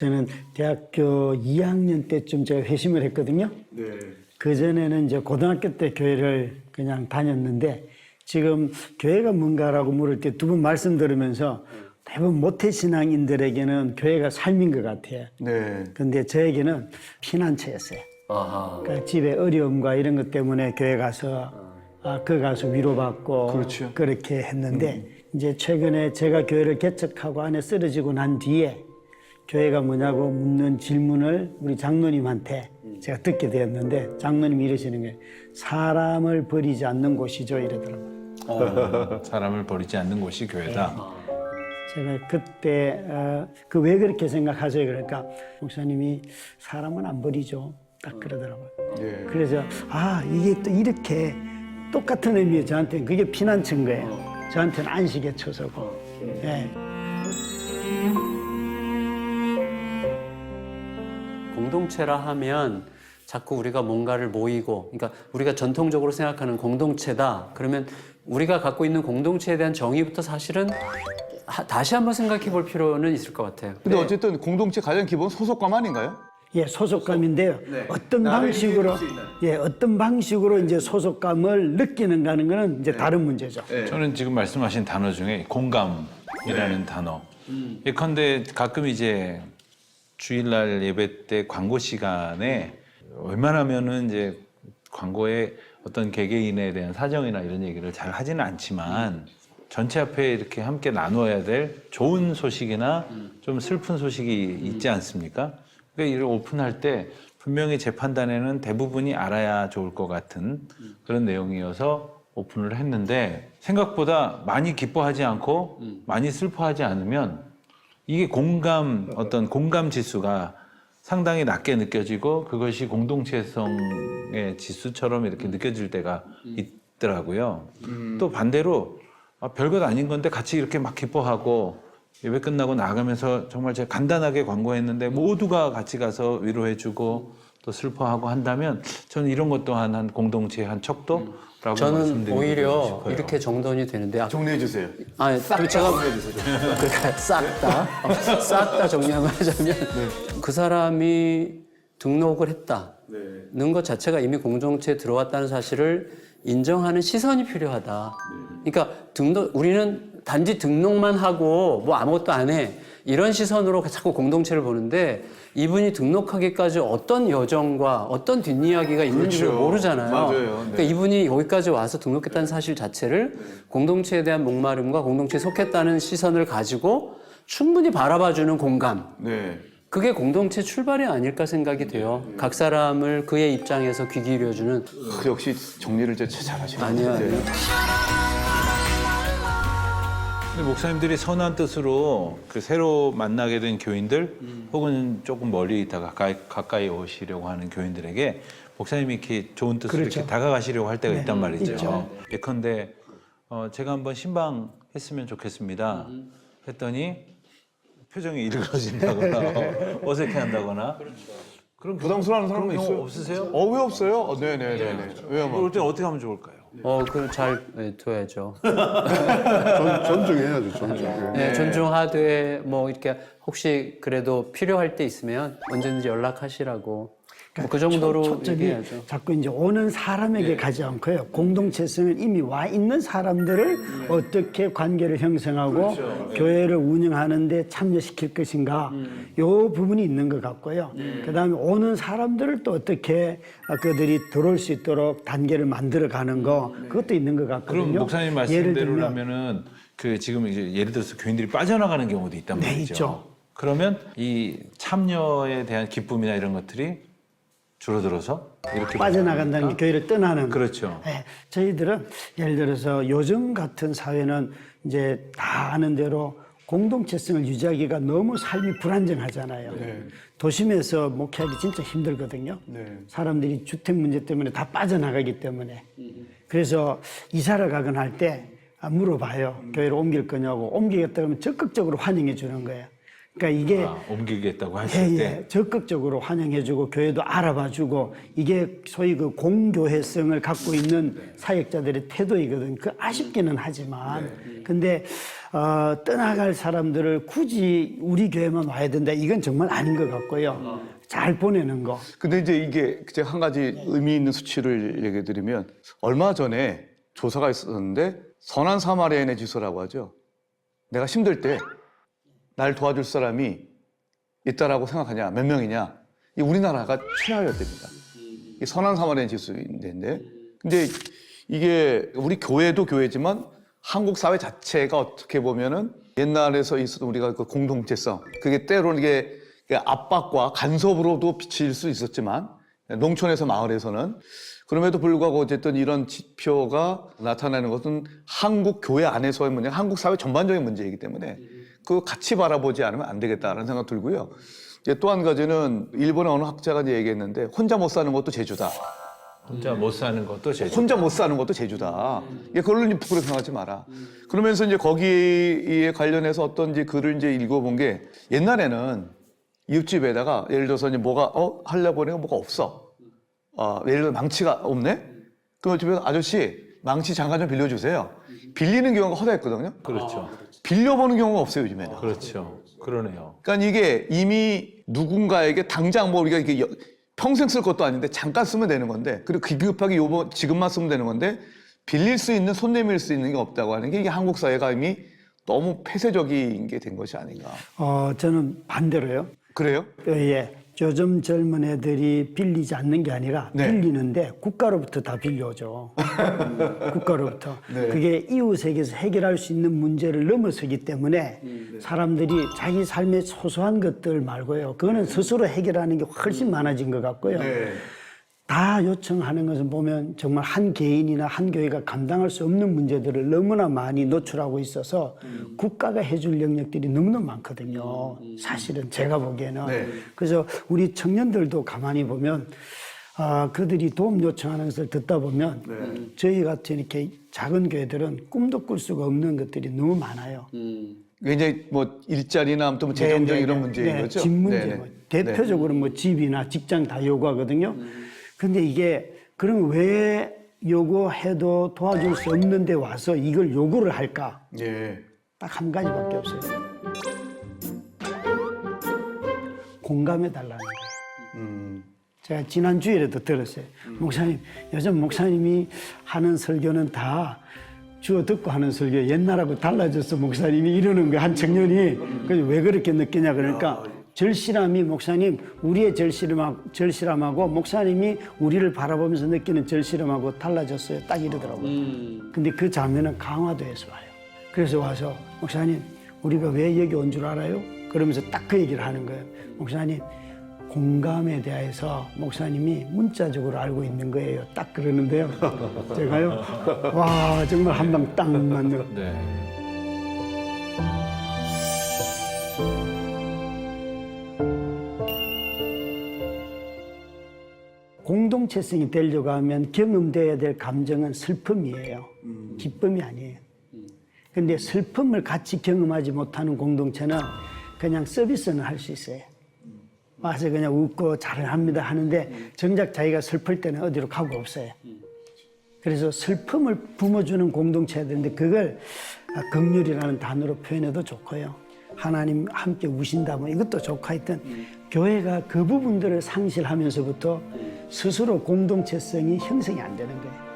저는 대학교 2학년 때쯤 제가 회심을 했거든요. 네. 그전에는 이제 고등학교 때 교회를 그냥 다녔는데 지금 교회가 뭔가라고 물을 때 두 분 말씀 들으면서 대부분 모태신앙인들에게는 교회가 삶인 것 같아요. 네. 근데 저에게는 피난처였어요. 아하. 그러니까 집에 어려움과 이런 것 때문에 교회 가서 그 가서 위로받고 그렇죠. 그렇게 했는데 이제 최근에 제가 교회를 개척하고 안에 쓰러지고 난 뒤에 교회가 뭐냐고 묻는 질문을 우리 장로님한테 제가 듣게 되었는데 장로님이 이러시는 거예요. 사람을 버리지 않는 곳이죠 이러더라고요. 사람을 버리지 않는 곳이 교회다. 제가 그때 그 왜 그렇게 생각하세요? 그러니까 목사님이 사람은 안 버리죠. 딱 그러더라고요. 네. 그래서 이게 또 이렇게 똑같은 의미의 저한테는 그게 피난처인 거예요. 저한테는 안식의 처소고. 예. 공동체라 하면 자꾸 우리가 뭔가를 모이고, 그러니까 우리가 전통적으로 생각하는 공동체다. 그러면 우리가 갖고 있는 공동체에 대한 정의부터 사실은 다시 한번 생각해 볼 필요는 있을 것 같아요. 근데 어쨌든 공동체 가장 기본 소속감 아닌가요? 예, 소속감인데요. 어떤 방식으로 어떤 방식으로 이제 소속감을 느끼는가 하는 거는 이제 다른 문제죠. 저는 지금 말씀하신 단어 중에 공감이라는 단어. 예컨대 가끔 이제 주일날 예배 때 광고 시간에 웬만하면은 이제 광고에 어떤 개개인에 대한 사정이나 이런 얘기를 잘 하지는 않지만 전체 앞에 이렇게 함께 나누어야 될 좋은 소식이나 좀 슬픈 소식이 있지 않습니까? 그러니까 이를 오픈할 때 분명히 제 판단에는 대부분이 알아야 좋을 것 같은 그런 내용이어서 오픈을 했는데 생각보다 많이 기뻐하지 않고 많이 슬퍼하지 않으면 이게 어떤 공감 지수가 상당히 낮게 느껴지고 그것이 공동체성의 지수처럼 이렇게 느껴질 때가 있더라고요. 또 반대로 별것 아닌 건데 같이 이렇게 막 기뻐하고 예배 끝나고 나가면서 정말 제가 간단하게 광고했는데 모두가 같이 가서 위로해주고 또 슬퍼하고 한다면 저는 이런 것 또한 한 공동체의 한 척도라고 저는 말씀드리고 오히려 싶어요. 이렇게 정돈이 되는데 정리해 주세요. 또 제가 그러니까 싹 다 정리하면 하자면 그 사람이 등록을 했다는 것 자체가 이미 공동체에 들어왔다는 사실을 인정하는 시선이 필요하다. 그러니까 우리는 단지 등록만 하고 뭐 아무것도 안 해. 이런 시선으로 자꾸 공동체를 보는데 이분이 등록하기까지 어떤 여정과 어떤 뒷이야기가 있는지 그렇죠. 모르잖아요. 맞아요. 네. 그러니까 이분이 여기까지 와서 등록했다는 사실 자체를 공동체에 대한 목마름과 공동체에 속했다는 시선을 가지고 충분히 바라봐주는 공감. 네. 그게 공동체 출발이 아닐까 생각이 돼요. 각 사람을 그의 입장에서 귀 기울여주는. 역시 정리를 진짜 잘하시네요. 아니요. 근데 목사님들이 선한 뜻으로 그 새로 만나게 된 교인들 혹은 조금 멀리 있다가 가까이 오시려고 하는 교인들에게 목사님이 이렇게 좋은 뜻으로 그렇죠. 이렇게 다가가시려고 할 때가 네, 있단 말이죠. 있죠. 예컨대 제가 한번 신방 했으면 좋겠습니다. 했더니 표정이 일그러진다거나 어색해한다거나 그럼 부담스러워하는 사람은 그런 경우 있어요? 없으세요? 왜 없어요? 네네네. 왜요? 그럴 때는 어떻게 하면 좋을까요? 그걸 잘 둬야죠. 존중해야죠, 존중. 네, 존중하되 뭐 이렇게 혹시 그래도 필요할 때 있으면 언제든지 연락하시라고. 뭐 그 정도로 초점이 얘기해야죠. 자꾸 이제 오는 사람에게 가지 않고요. 공동체성은 이미 와 있는 사람들을 어떻게 관계를 형성하고 교회를 운영하는데 참여시킬 것인가. 요 부분이 있는 것 같고요. 그다음에 오는 사람들을 또 어떻게 그들이 들어올 수 있도록 단계를 만들어가는 거 그것도 있는 것 같거든요. 그럼 목사님 예를 들면 말씀대로라면은 그 지금 이제 예를 들어서 교인들이 빠져나가는 경우도 있단 네, 말이죠. 있죠. 그러면 이 참여에 대한 기쁨이나 이런 것들이 줄어들어서 이렇게 빠져나간다는 게 교회를 떠나는. 그렇죠. 네, 저희들은 예를 들어서 요즘 같은 사회는 이제 다 아는 대로 공동체성을 유지하기가 너무 삶이 불안정하잖아요. 도심에서 목회하기 진짜 힘들거든요. 사람들이 주택 문제 때문에 다 빠져나가기 때문에. 그래서 이사를 가거나 할 때 물어봐요. 교회를 옮길 거냐고. 옮기겠다 그러면 적극적으로 환영해 주는 거예요. 그러니까 이게 옮기겠다고 하실 때 적극적으로 환영해주고 교회도 알아봐주고 이게 소위 그 공교회성을 갖고 있는 사역자들의 태도이거든. 그 아쉽기는 하지만 근데 떠나갈 사람들을 굳이 우리 교회만 와야 된다 이건 정말 아닌 것 같고요. 잘 보내는 거. 근데 이제 이게 제가 한 가지 의미 있는 수치를 얘기해 드리면 얼마 전에 조사가 있었는데 선한 사마리아인의 지수라고 하죠. 내가 힘들 때 날 도와줄 사람이 있다라고 생각하냐, 몇 명이냐. 이 우리나라가 최하였답니다. 이 선한 사마리아인 지수인데, 근데 이게 우리 교회도 교회지만 한국 사회 자체가 어떻게 보면은 옛날에서 있었던 우리가 그 공동체성, 그게 때로는 이게 압박과 간섭으로도 비칠 수 있었지만 농촌에서 마을에서는 그럼에도 불구하고 어쨌든 이런 지표가 나타나는 것은 한국 교회 안에서의 문제, 한국 사회 전반적인 문제이기 때문에 그 같이 바라보지 않으면 안 되겠다라는 생각 들고요. 이제 또 한 가지는 일본의 어느 학자가 이제 얘기했는데 혼자 못 사는 것도 재주다. 혼자 못 사는 것도 제주. 혼자 못 사는 것도 재주다. 그걸로 부끄럽게 생각하지 마라. 그러면서 이제 거기에 관련해서 어떤 이제 글을 이제 읽어본 게 옛날에는 이웃집에다가 예를 들어서 이제 뭐가 하려고 하니까 뭐가 없어. 예를 들어 망치가 없네. 그럼 집에 아저씨 망치 잠깐 좀 빌려주세요. 빌리는 경우가 허다했거든요. 그렇죠. 빌려보는 경우가 없어요 요즘에는. 그렇죠. 그러네요. 그러니까 이게 이미 누군가에게 당장 뭐 우리가 이렇게 평생 쓸 것도 아닌데 잠깐 쓰면 되는 건데 그리고 급하게 지금만 쓰면 되는 건데 빌릴 수 있는 손 내밀 수 있는 게 없다고 하는 게 이게 한국 사회가 이미 너무 폐쇄적인 게 된 것이 아닌가. 저는 반대로요. 그래요? 예. 요즘 젊은 애들이 빌리지 않는 게 아니라 네. 빌리는데 국가로부터 다 빌려줘. 국가로부터. 네. 그게 이웃에게서 해결할 수 있는 문제를 넘어서기 때문에 사람들이 자기 삶의 소소한 것들 말고요. 그거는 스스로 해결하는 게 훨씬 많아진 것 같고요. 네. 다 요청하는 것을 보면 정말 한 개인이나 한 교회가 감당할 수 없는 문제들을 너무나 많이 노출하고 있어서 국가가 해줄 영역들이 너무너무 많거든요. 사실은 제가 보기에는. 네. 그래서 우리 청년들도 가만히 보면 그들이 도움 요청하는 것을 듣다 보면 저희 같은 이렇게 작은 교회들은 꿈도 꿀 수가 없는 것들이 너무 많아요. 굉장히 뭐 일자리나 아무튼 뭐 재정적 이런 문제인 거죠? 집 문제. 네네. 뭐 대표적으로 뭐 집이나 직장 다 요구하거든요. 근데 이게 그럼 왜 요구해도 도와줄 수 없는데 와서 이걸 요구를 할까? 예. 딱 한 가지밖에 없어요. 공감해 달라는 거예요. 제가 지난 주일에도 들었어요. 목사님, 요즘 목사님이 하는 설교는 다 주워 듣고 하는 설교 옛날하고 달라졌어 목사님이 이러는 거야 한 청년이. 그래서 왜 그렇게 느끼냐 그러니까 절실함이 목사님 우리의 절실함하고 목사님이 우리를 바라보면서 느끼는 절실함하고 달라졌어요. 딱 이러더라고요. 근데 그 장면은 강화도에서 와요. 그래서 와서 목사님 우리가 왜 여기 온 줄 알아요? 그러면서 딱 그 얘기를 하는 거예요. 목사님 공감에 대해서 목사님이 문자적으로 알고 있는 거예요. 딱 그러는데요. 제가요. 와 정말 한 방 딱 맞는. 네. 공동체성이 되려고 하면 경험돼야 될 감정은 슬픔이에요. 기쁨이 아니에요. 근데 슬픔을 같이 경험하지 못하는 공동체는 그냥 서비스는 할 수 있어요. 와서 그냥 웃고 잘합니다 하는데 정작 자기가 슬플 때는 어디로 가고 없어요. 그래서 슬픔을 뿜어주는 공동체야 되는데 그걸 긍휼이라는 단어로 표현해도 좋고요. 하나님 함께 우신다 뭐 이것도 좋고 하여튼 교회가 그 부분들을 상실하면서부터 스스로 공동체성이 형성이 안 되는 거예요.